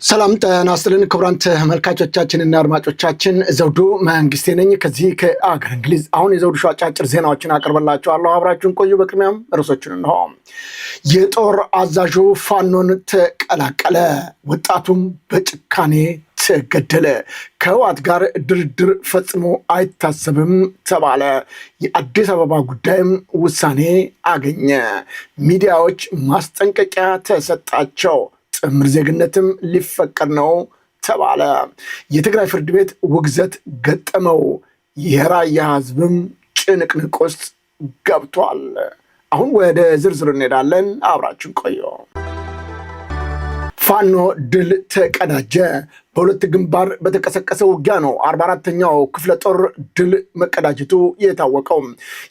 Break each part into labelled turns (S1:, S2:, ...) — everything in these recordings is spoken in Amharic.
S1: ሰላም ጤና ይስጥልን ክቡራን ተመልካቾቻችንና አድማጮቻችን ዘውዱ መንግስቴ ነኝ ከዚህ ከአገር እንግሊዝ። አሁን የዘውዱ ሾው አጫጭር ዜናዎችን አቀርብላችኋለሁ። አብራችሁን ቆዩ። በቅድሚያም ርዕሶቹን እንሆ። የጦር አዛዡ ፋኖን ተቀላቀለ፣ ወጣቱም በጭካኔ ተገደለ። ከህወሓት ጋር ድርድር ፈጽሞ አይታሰብም ተባለ። የአዲስ አበባ ጉዳይም ውሳኔ አገኘ። ሚዲያዎች ማስጠንቀቂያ ተሰጣቸው። ጥምር ዜግነትም ሊፈቀድ ነው ተባለ። የትግራይ ፍርድ ቤት ውግዘት ገጠመው። የራያ ህዝብም ጭንቅንቅ ውስጥ ገብቷል። አሁን ወደ ዝርዝር እንሄዳለን። አብራችን ቆዩ። ፋኖ ድል ተቀዳጀ። በሁለት ግንባር በተቀሰቀሰ ውጊያ ነው 44ኛው ክፍለ ጦር ድል መቀዳጀቱ የታወቀው።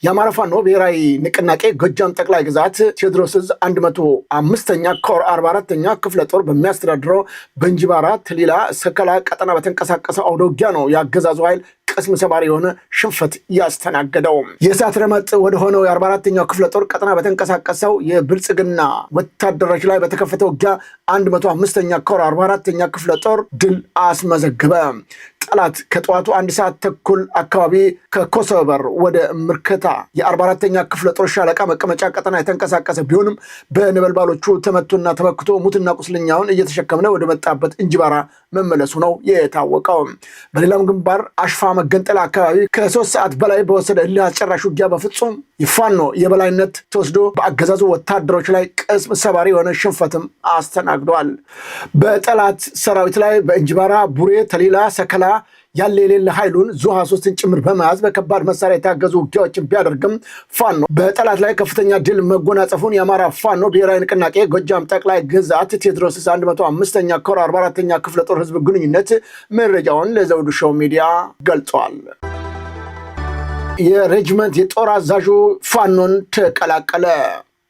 S1: የአማራ ፋኖ ብሔራዊ ንቅናቄ ጎጃም ጠቅላይ ግዛት ቴዎድሮስ ዕዝ 105ኛ ኮር 44ኛ ክፍለ ጦር በሚያስተዳድረው በእንጂባራ ተሊላ ሰከላ ቀጠና በተንቀሳቀሰው አውደ ውጊያ ነው የአገዛዙ ኃይል ቅስም ሰባሪ የሆነ ሽንፈት ያስተናገደው። የእሳት ረመጥ ወደሆነው የ44ኛው ክፍለ ጦር ቀጠና በተንቀሳቀሰው የብልጽግና ወታደሮች ላይ በተከፈተ ውጊያ 105ኛ ኮር 44ኛ ክፍለ ጦር ድል አስመዘገበ። ጠላት ከጠዋቱ 1 ሰዓት ተኩል አካባቢ ከኮሶበር ወደ ምርከታ የ44ኛ ክፍለ ጦር ሻለቃ መቀመጫ ቀጠና የተንቀሳቀሰ ቢሆንም በነበልባሎቹ ተመቶና ተመክቶ ሙትና ቁስለኛውን እየተሸከመ ወደ መጣበት እንጂባራ መመለሱ ነው የታወቀው። በሌላም ግንባር አሽፋ መገንጠል አካባቢ ከ3 ሰዓት በላይ በወሰደ እልህ አስጨራሽ ውጊያ በፍጹም የፋኖ የበላይነት ተወስዶ በአገዛዙ ወታደሮች ላይ ቅስም ሰባሪ የሆነ ሽንፈትም አስተናግዷል። በጠላት ሰራዊት ላይ በእንጂባራ ቡሬ ተሊላ ሰከላ ያለ የሌለ ኃይሉን ዙ 23ን ጭምር በመያዝ በከባድ መሳሪያ የታገዙ ውጊያዎችን ቢያደርግም ፋኖ በጠላት ላይ ከፍተኛ ድል መጎናጸፉን የአማራ ፋኖ ብሔራዊ ንቅናቄ ጎጃም ጠቅላይ ግዛት ቴዎድሮስ ዕዝ 105ኛ ኮር 44ኛ ክፍለ ጦር ህዝብ ግንኙነት መረጃውን ለዘውዱ ሾው ሚዲያ ገልጿል። የሬጅመንት የጦር አዛዡ ፋኖን ተቀላቀለ።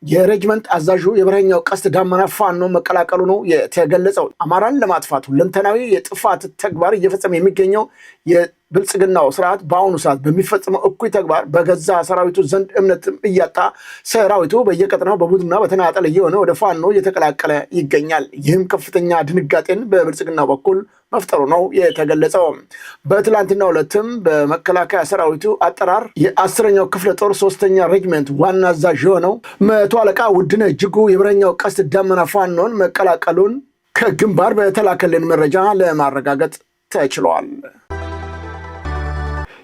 S1: የሬጅመንት አዛዡ የበረኛው ቀስት ዳመና ፋኖ መቀላቀሉ ነው የተገለጸው። አማራን ለማጥፋት ሁለንተናዊ የጥፋት ተግባር እየፈጸመ የሚገኘው የብልጽግናው ስርዓት በአሁኑ ሰዓት በሚፈጽመው እኩይ ተግባር በገዛ ሰራዊቱ ዘንድ እምነትም እያጣ ሰራዊቱ በየቀጠናው በቡድንና በተናጠል እየሆነ ወደ ፋኖ እየተቀላቀለ ይገኛል። ይህም ከፍተኛ ድንጋጤን በብልጽግናው በኩል መፍጠሩ ነው የተገለጸው። በትላንትናው ዕለትም በመከላከያ ሰራዊቱ አጠራር የ10ኛው ክፍለ ጦር 3ኛ ሬጅመንት ዋና አዛዥ የሆነው መቶ አለቃ ውድነህ እጅጉ የበረኛው ቀስት ዳመና ፋኖን መቀላቀሉን ከግንባር በተላከልን መረጃ ለማረጋገጥ ተችሏል።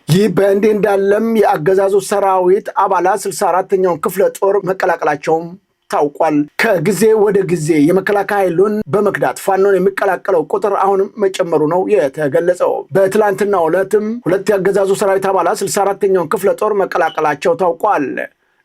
S1: ይህ በእንዲህ እንዳለም የአገዛዙ ሰራዊት አባላት 64ኛውን ክፍለ ጦር መቀላቀላቸውም ታውቋል። ከጊዜ ወደ ጊዜ የመከላከያ ኃይሉን በመክዳት ፋኖን የሚቀላቀለው ቁጥር አሁንም መጨመሩ ነው የተገለጸው። በትላንትናው ዕለትም 2 የአገዛዙ ሰራዊት አባላት 64ኛውን ክፍለ ጦር መቀላቀላቸው ታውቋል።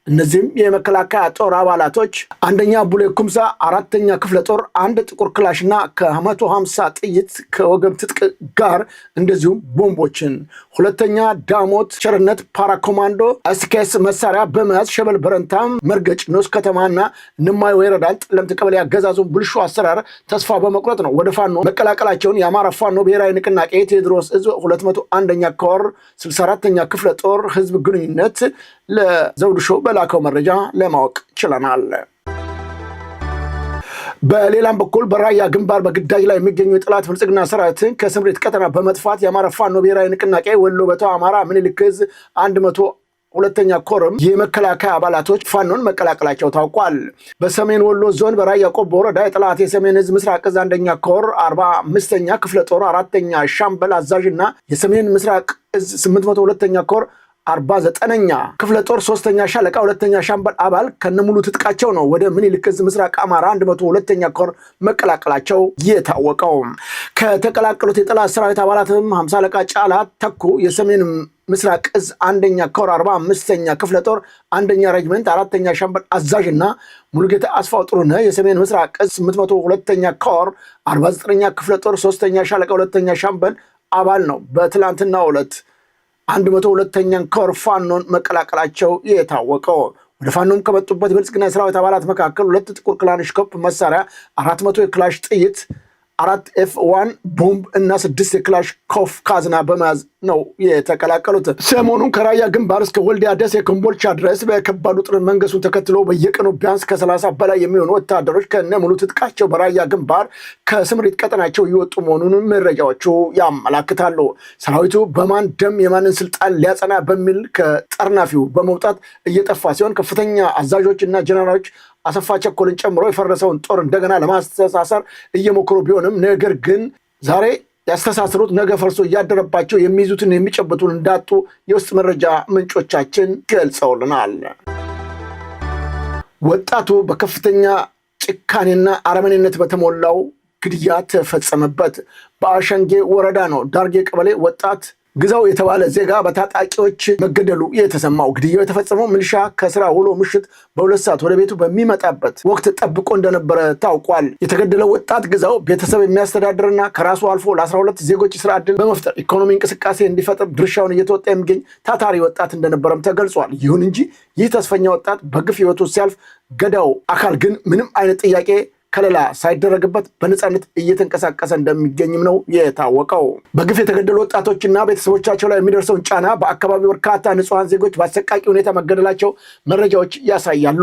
S1: እነዚህም የመከላከያ ጦር አባላቶች 1ኛ ቡሌ ኩምሳ 4ኛ ክፍለ ጦር 1 ጥቁር ክላሽና ከ150 ጥይት ከወገብ ትጥቅ ጋር እንደዚሁም ቦምቦችን፣ 2ኛ ዳሞት ቸርነት ፓራኮማንዶ ኤስኬስ መሳሪያ በመያዝ ሸበል በረንታም መርገጭ ንዑስ ከተማና ንማይ ወረዳን ጠለምት ቀበሌ አገዛዙን ብልሹ አሰራር ተስፋ በመቁረጥ ነው ወደ ፋኖ መቀላቀላቸውን የአማራ ፋኖ ብሔራዊ ንቅናቄ ቴዎድሮስ ዕዝ 201ኛ ኮር 64ኛ ክፍለ ጦር ህዝብ ግንኙነት ለዘውዱ ሾው በላከው መረጃ ለማወቅ ችለናል። በሌላም በኩል በራያ ግንባር በግዳጅ ላይ የሚገኙ የጠላት ብልጽግና ሰራዊትን ከስምሪት ቀጠና በመጥፋት የአማራ ፋኖ ብሔራዊ ንቅናቄ ወሎ በተው አማራ ምኒልክ ዕዝ 102ኛ ኮርም የመከላከያ አባላቶች ፋኖን መቀላቀላቸው ታውቋል። በሰሜን ወሎ ዞን በራያ ቆቦ ወረዳ የጠላት የሰሜን ዕዝ ምስራቅ ዕዝ 1ኛ ኮር 45ኛ ክፍለ ጦር 4ኛ ሻምበል አዛዥና የሰሜን ምስራቅ ዕዝ 802ኛ ኮር 49ኛ ክፍለ ጦር 3ኛ ሻለቃ 2ኛ ሻምበል አባል ከነሙሉ ትጥቃቸው ነው ወደ ምኒልክ ዕዝ ምስራቅ አማራ 102ኛ ኮር መቀላቀላቸው የታወቀው። ከተቀላቀሉት የጠላት ሰራዊት አባላትም 50 አለቃ ጫላ ተኩ የሰሜን ምስራቅ ዕዝ 1ኛ ኮር 45ኛ ክፍለ ጦር 1ኛ ሬጅመንት 4ኛ ሻምበል አዛዥና ሙሉጌታ አስፋው ጥሩነህ የሰሜን ምስራቅ ዕዝ 802ኛ ኮር 49ኛ ክፍለ ጦር 3ኛ ሻለቃ 2ኛ ሻምበል አባል ነው በትላንትናው ዕለት 102ኛን ኮር ፋኖን መቀላቀላቸው የታወቀው። ወደ ፋኖም ከመጡበት የብልጽግና የሰራዊት አባላት መካከል 2 ጥቁር ክላሽንኮቭ መሳሪያ፣ 400 የክላሽ ጥይት፣ 4 F1 ቦምብ እና 6 የክላሽንኮቭ ካዝና በመያዝ ነው የተቀላቀሉት። ሰሞኑን ከራያ ግንባር እስከ ወልዲያ፣ ደሴ፣ ኮምቦልቻ ድረስ በከባዱ ጥረት መንገሱን ተከትሎ በየቀኑ ቢያንስ ከ30 በላይ የሚሆኑ ወታደሮች ከነሙሉ ትጥቃቸው በራያ ግንባር ከስምሪት ቀጠናቸው እየወጡ መሆኑን መረጃዎቹ ያመላክታሉ። ሰራዊቱ በማን ደም የማንን ስልጣን ሊያጸና በሚል ከጠርናፊው በመውጣት እየጠፋ ሲሆን ከፍተኛ አዛዦች እና ጀነራሎች አሰፋ ቸኮልን ጨምሮ የፈረሰውን ጦር እንደገና ለማስተሳሰር እየሞከሩ ቢሆንም ነገር ግን ዛሬ ያስተሳሰሩት ነገ ፈርሶ እያደረባቸው የሚይዙትን የሚጨብጡን እንዳጡ የውስጥ መረጃ ምንጮቻችን ገልጸውልናል። ወጣቱ በከፍተኛ ጭካኔና አረመኔነት በተሞላው ግድያ ተፈጸመበት። በአሸንጌ ወረዳ ነው ዳርጌ ቀበሌ ወጣት ግዛው የተባለ ዜጋ በታጣቂዎች መገደሉ የተሰማው። ግድያው የተፈጸመው ሚሊሻ ከስራ ውሎ ምሽት በ2 ሰዓት ወደ ቤቱ በሚመጣበት ወቅት ጠብቆ እንደነበረ ታውቋል። የተገደለው ወጣት ግዛው ቤተሰብ የሚያስተዳድርና ከራሱ አልፎ ለ12 ዜጎች ስራ ዕድል በመፍጠር ኢኮኖሚ እንቅስቃሴ እንዲፈጥር ድርሻውን እየተወጣ የሚገኝ ታታሪ ወጣት እንደነበረም ተገልጿል። ይሁን እንጂ ይህ ተስፈኛ ወጣት በግፍ ህይወቱ ሲያልፍ ገዳው አካል ግን ምንም አይነት ጥያቄ ከለላ ሳይደረግበት በነፃነት እየተንቀሳቀሰ እንደሚገኝም ነው የታወቀው። በግፍ የተገደሉ ወጣቶችና ቤተሰቦቻቸው ላይ የሚደርሰውን ጫና በአካባቢው በርካታ ንጹሐን ዜጎች በአሰቃቂ ሁኔታ መገደላቸው መረጃዎች ያሳያሉ።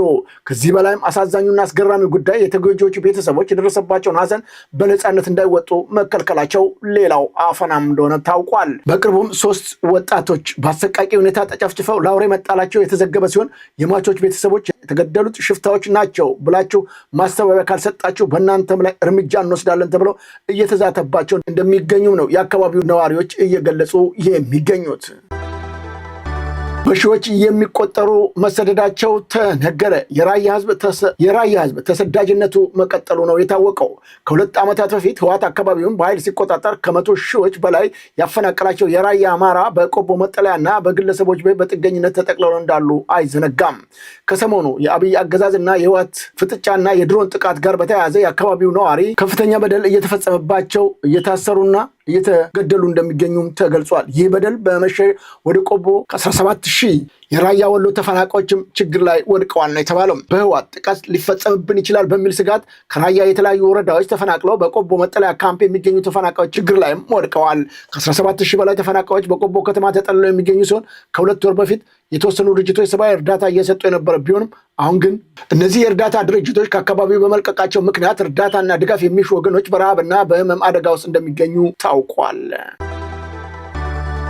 S1: ከዚህ በላይም አሳዛኙና አስገራሚ ጉዳይ የተጎጂዎቹ ቤተሰቦች የደረሰባቸውን ሀዘን በነፃነት እንዳይወጡ መከልከላቸው ሌላው አፈናም እንደሆነ ታውቋል። በቅርቡም 3 ወጣቶች በአሰቃቂ ሁኔታ ተጨፍጭፈው ለአውሬ መጣላቸው የተዘገበ ሲሆን የሟቾች ቤተሰቦች የተገደሉት ሽፍታዎች ናቸው ብላችሁ ማስተባበያ ካልሰጣችሁ በእናንተም ላይ እርምጃ እንወስዳለን ተብለው እየተዛተባቸው እንደሚገኙም ነው የአካባቢው ነዋሪዎች እየገለጹ የሚገኙት። በሺዎች የሚቆጠሩ መሰደዳቸው ተነገረ። የራያ ህዝብ ተሰዳጅነቱ መቀጠሉ ነው የታወቀው። ከ2 ዓመታት በፊት ህወሓት አካባቢውን በኃይል ሲቆጣጠር ከ100 ሺዎች በላይ ያፈናቀላቸው የራያ አማራ በቆቦ መጠለያና በግለሰቦች ቤት በጥገኝነት ተጠቅልለው እንዳሉ አይዘነጋም። ከሰሞኑ የአብይ አገዛዝና የህወሓት ፍጥጫና የድሮን ጥቃት ጋር በተያያዘ የአካባቢው ነዋሪ ከፍተኛ በደል እየተፈጸመባቸው እየታሰሩና እየተገደሉ እንደሚገኙም ተገልጿል። ይህ በደል በመሸ ወደ ቆቦ ከ17 ሺህ የራያ ወሎ ተፈናቃዮችም ችግር ላይ ወድቀዋል ነው የተባለው። በህወሓት ጥቃት ሊፈጸምብን ይችላል በሚል ስጋት ከራያ የተለያዩ ወረዳዎች ተፈናቅለው በቆቦ መጠለያ ካምፕ የሚገኙ ተፈናቃዮች ችግር ላይም ወድቀዋል። ከ17 ሺህ በላይ ተፈናቃዮች በቆቦ ከተማ ተጠልለው የሚገኙ ሲሆን ከ2 ወር በፊት የተወሰኑ ድርጅቶች ሰብአዊ እርዳታ እየሰጡ የነበረ ቢሆንም አሁን ግን እነዚህ የእርዳታ ድርጅቶች ከአካባቢው በመልቀቃቸው ምክንያት እርዳታና ድጋፍ የሚሹ ወገኖች በረሃብና በህመም አደጋ ውስጥ እንደሚገኙ ታውቋል።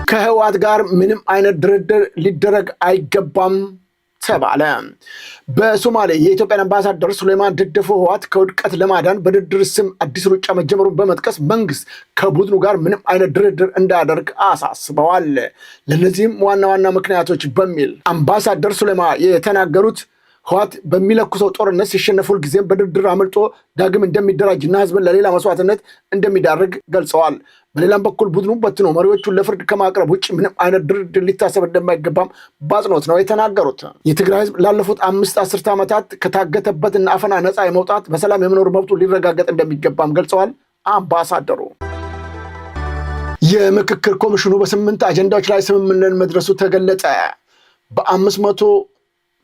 S1: ከህወሓት ጋር ምንም አይነት ድርድር ሊደረግ አይገባም ተባለ። በሶማሌ የኢትዮጵያን አምባሳደር ሱሌማን ደደፎ ህወሓት ከውድቀት ለማዳን በድርድር ስም አዲስ ሩጫ መጀመሩን በመጥቀስ መንግስት ከቡድኑ ጋር ምንም አይነት ድርድር እንዳያደርግ አሳስበዋል። ለነዚህም ዋና ዋና ምክንያቶች በሚል አምባሳደር ሱሌማን የተናገሩት ህወሓት በሚለኩሰው ጦርነት ሲሸነፍ ሁልጊዜም በድርድር አመልጦ ዳግም እንደሚደራጅና ህዝብን ለሌላ መስዋዕትነት እንደሚዳርግ ገልጸዋል። በሌላም በኩል ቡድኑ በትኖ መሪዎቹን ለፍርድ ከማቅረብ ውጭ ምንም አይነት ድርድር ሊታሰብ እንደማይገባም በአጽንኦት ነው የተናገሩት። የትግራይ ህዝብ ላለፉት 5 አስርተ ዓመታት ከታገተበትና አፈና ነፃ የመውጣት በሰላም የመኖር መብቱ ሊረጋገጥ እንደሚገባም ገልጸዋል። አምባሳደሩ የምክክር ኮሚሽኑ በ8 አጀንዳዎች ላይ ስምምነት መድረሱ ተገለጸ። በ500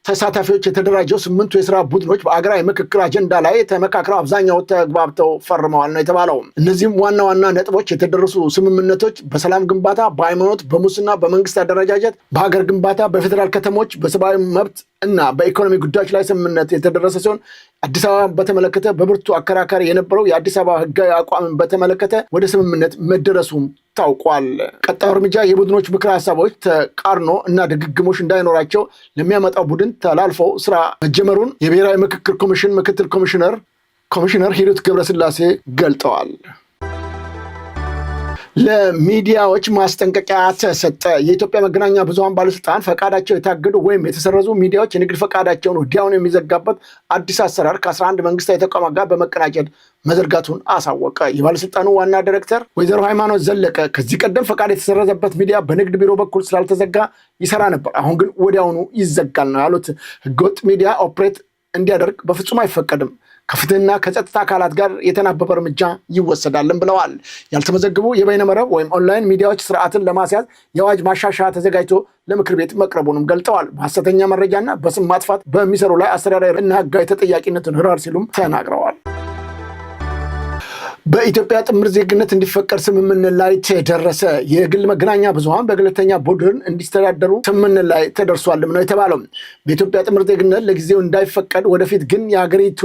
S1: ተሳታፊዎች የተደራጀው 8ቱ የስራ ቡድኖች በአገራዊ ምክክር አጀንዳ ላይ ተመካክረው አብዛኛው ተግባብተው ፈርመዋል ነው የተባለው። እነዚህም ዋና ዋና ነጥቦች የተደረሱ ስምምነቶች በሰላም ግንባታ፣ በሃይማኖት፣ በሙስና፣ በመንግስት አደረጃጀት፣ በሀገር ግንባታ፣ በፌዴራል ከተሞች፣ በሰብአዊ መብት እና በኢኮኖሚ ጉዳዮች ላይ ስምምነት የተደረሰ ሲሆን አዲስ አበባ በተመለከተ በብርቱ አከራካሪ የነበረው የአዲስ አበባ ህጋዊ አቋምን በተመለከተ ወደ ስምምነት መደረሱም ታውቋል። ቀጣዩ እርምጃ የቡድኖች ምክር ሀሳቦች ተቃርኖ እና ድግግሞሽ እንዳይኖራቸው ለሚያመጣው ቡድን ተላልፈው ስራ መጀመሩን የብሔራዊ ምክክር ኮሚሽን ምክትል ኮሚሽነር ሂሩት ገብረስላሴ ገልጠዋል። ለሚዲያዎች ማስጠንቀቂያ ተሰጠ። የኢትዮጵያ መገናኛ ብዙሃን ባለስልጣን ፈቃዳቸው የታገዱ ወይም የተሰረዙ ሚዲያዎች የንግድ ፈቃዳቸውን ወዲያውኑ የሚዘጋበት አዲስ አሰራር ከ11 መንግስታዊ ተቋማት ጋር በመቀናጀት መዘርጋቱን አሳወቀ። የባለስልጣኑ ዋና ዳይሬክተር ወይዘሮ ሃይማኖት ዘለቀ ከዚህ ቀደም ፈቃድ የተሰረዘበት ሚዲያ በንግድ ቢሮ በኩል ስላልተዘጋ ይሰራ ነበር፣ አሁን ግን ወዲያውኑ ይዘጋል ነው ያሉት። ህገወጥ ሚዲያ ኦፕሬት እንዲያደርግ በፍጹም አይፈቀድም፣ ከፍትህና ከጸጥታ አካላት ጋር የተናበበ እርምጃ ይወሰዳልን ብለዋል። ያልተመዘገቡ የበይነመረብ ወይም ኦንላይን ሚዲያዎች ስርዓትን ለማስያዝ የአዋጅ ማሻሻያ ተዘጋጅቶ ለምክር ቤት መቅረቡንም ገልጠዋል። በሐሰተኛ መረጃና በስም ማጥፋት በሚሰሩ ላይ አስተዳደራዊ እና ህጋዊ ተጠያቂነትን ህራር ሲሉም ተናግረዋል። በኢትዮጵያ ጥምር ዜግነት እንዲፈቀድ ስምምነት ላይ ተደረሰ። የግል መገናኛ ብዙሃን በገለልተኛ ቡድን እንዲስተዳደሩ ስምምነት ላይ ተደርሷልም ነው የተባለው። በኢትዮጵያ ጥምር ዜግነት ለጊዜው እንዳይፈቀድ ወደፊት ግን የሀገሪቱ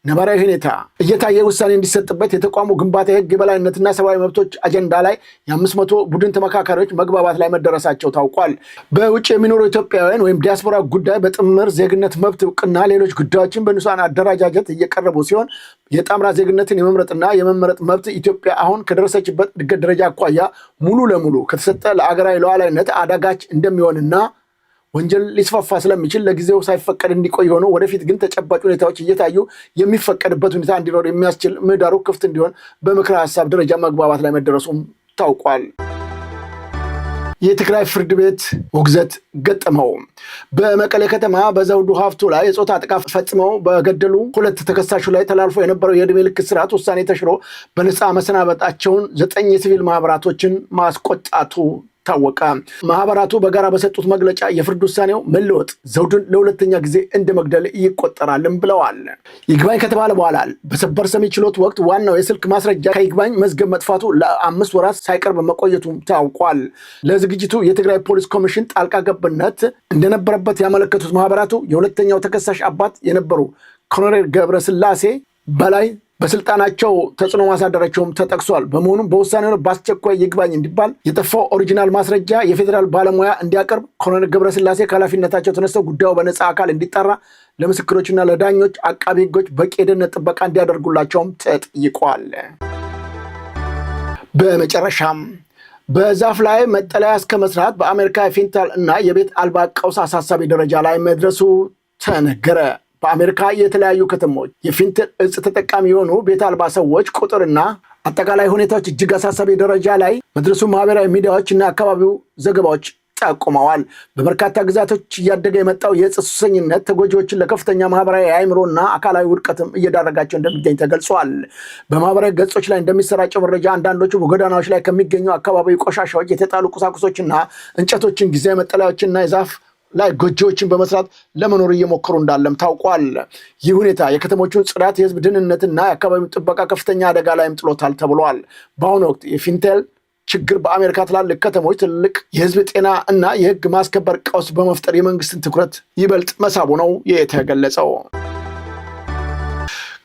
S1: ነባራዊ ሁኔታ እየታየ ውሳኔ እንዲሰጥበት የተቋሙ ግንባታ የህግ የበላይነትና ሰብአዊ መብቶች አጀንዳ ላይ የ500 ቡድን ተመካካሪዎች መግባባት ላይ መደረሳቸው ታውቋል። በውጭ የሚኖሩ ኢትዮጵያውያን ወይም ዲያስፖራ ጉዳይ በጥምር ዜግነት መብት እውቅና ሌሎች ጉዳዮችን በንጹሃን አደረጃጀት እየቀረቡ ሲሆን የጣምራ ዜግነትን የመምረጥና የመመረጥ መብት ኢትዮጵያ አሁን ከደረሰችበት እድገት ደረጃ አኳያ ሙሉ ለሙሉ ከተሰጠ ለአገራዊ ሉዓላዊነት አዳጋች እንደሚሆንና ወንጀል ሊስፋፋ ስለሚችል ለጊዜው ሳይፈቀድ እንዲቆይ ሆኖ ወደፊት ግን ተጨባጭ ሁኔታዎች እየታዩ የሚፈቀድበት ሁኔታ እንዲኖር የሚያስችል ምህዳሩ ክፍት እንዲሆን በምክረ ሀሳብ ደረጃ መግባባት ላይ መደረሱም ታውቋል። የትግራይ ፍርድ ቤት ውግዘት ገጠመው። በመቀሌ ከተማ በዘውዱ ሀፍቱ ላይ የጾታ ጥቃት ፈጽመው በገደሉ 2 ተከሳሹ ላይ ተላልፎ የነበረው የዕድሜ ልክ እስራት ውሳኔ ተሽሮ በነፃ መሰናበታቸውን 9 የሲቪል ማህበራቶችን ማስቆጣቱ ታወቀ። ማህበራቱ በጋራ በሰጡት መግለጫ የፍርድ ውሳኔው መለወጥ ዘውዱን ለሁለተኛ ጊዜ እንደ መግደል ይቆጠራልም ብለዋል። ይግባኝ ከተባለ በኋላ በሰበር ሰሚ ችሎት ወቅት ዋናው የስልክ ማስረጃ ከይግባኝ መዝገብ መጥፋቱ ለ5 ወራት ሳይቀርብ መቆየቱ ታውቋል። ለዝግጅቱ የትግራይ ፖሊስ ኮሚሽን ጣልቃ ገብነት እንደነበረበት ያመለከቱት ማህበራቱ የሁለተኛው ተከሳሽ አባት የነበሩ ኮሎኔል ገብረስላሴ በላይ በስልጣናቸው ተጽዕኖ ማሳደራቸውም ተጠቅሷል። በመሆኑም በውሳኔው በአስቸኳይ ይግባኝ እንዲባል የጠፋው ኦሪጂናል ማስረጃ የፌዴራል ባለሙያ እንዲያቀርብ ኮሎኔል ገብረስላሴ ከኃላፊነታቸው ተነስተው ጉዳዩ በነፃ አካል እንዲጣራ ለምስክሮችና ለዳኞች አቃቢ ህጎች በቂ የደህንነት ጥበቃ እንዲያደርጉላቸውም ተጠይቋል። በመጨረሻም በዛፍ ላይ መጠለያ እስከ መስራት በአሜሪካ የፌንታል እና የቤት አልባ ቀውስ አሳሳቢ ደረጃ ላይ መድረሱ ተነገረ። በአሜሪካ የተለያዩ ከተሞች የፊንተል እጽ ተጠቃሚ የሆኑ ቤት አልባ ሰዎች ቁጥርና አጠቃላይ ሁኔታዎች እጅግ አሳሳቢ ደረጃ ላይ መድረሱ ማህበራዊ ሚዲያዎች እና አካባቢው ዘገባዎች ጠቁመዋል። በበርካታ ግዛቶች እያደገ የመጣው የእጽ ሱሰኝነት ተጎጂዎችን ለከፍተኛ ማህበራዊ አእምሮና አካላዊ ውድቀትም እየዳረጋቸው እንደሚገኝ ተገልጿል። በማህበራዊ ገጾች ላይ እንደሚሰራጨው መረጃ አንዳንዶቹ በጎዳናዎች ላይ ከሚገኙ አካባቢ ቆሻሻዎች የተጣሉ ቁሳቁሶችና እንጨቶችን ጊዜያዊ መጠለያዎችና የዛፍ ላይ ጎጆዎችን በመስራት ለመኖር እየሞከሩ እንዳለም ታውቋል። ይህ ሁኔታ የከተሞቹን ጽዳት፣ የህዝብ ደህንነትና የአካባቢው ጥበቃ ከፍተኛ አደጋ ላይም ጥሎታል ተብሏል። በአሁኑ ወቅት የፊንቴል ችግር በአሜሪካ ትላልቅ ከተሞች ትልቅ የህዝብ ጤና እና የህግ ማስከበር ቀውስ በመፍጠር የመንግስትን ትኩረት ይበልጥ መሳቡ ነው የተገለጸው።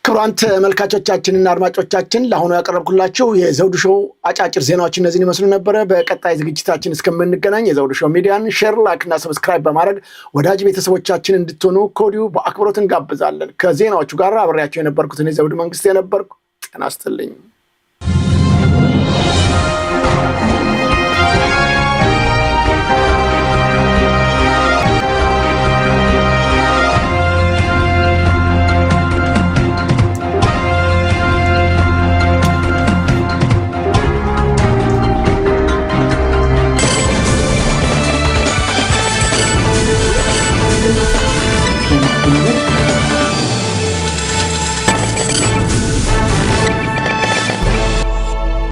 S1: ክቡራን ተመልካቾቻችንና አድማጮቻችን ለአሁኑ ያቀረብኩላችሁ የዘውዱ ሾው አጫጭር ዜናዎች እነዚህን ይመስሉ ነበረ። በቀጣይ ዝግጅታችን እስከምንገናኝ የዘውዱ ሾው ሚዲያን ሼር፣ ላይክ እና ሰብስክራይብ በማድረግ ወዳጅ ቤተሰቦቻችን እንድትሆኑ ከወዲሁ በአክብሮት እንጋብዛለን። ከዜናዎቹ ጋር አብሬያቸው የነበርኩትን የዘውዱ መንግስት የነበርኩ። ጤና ይስጥልኝ።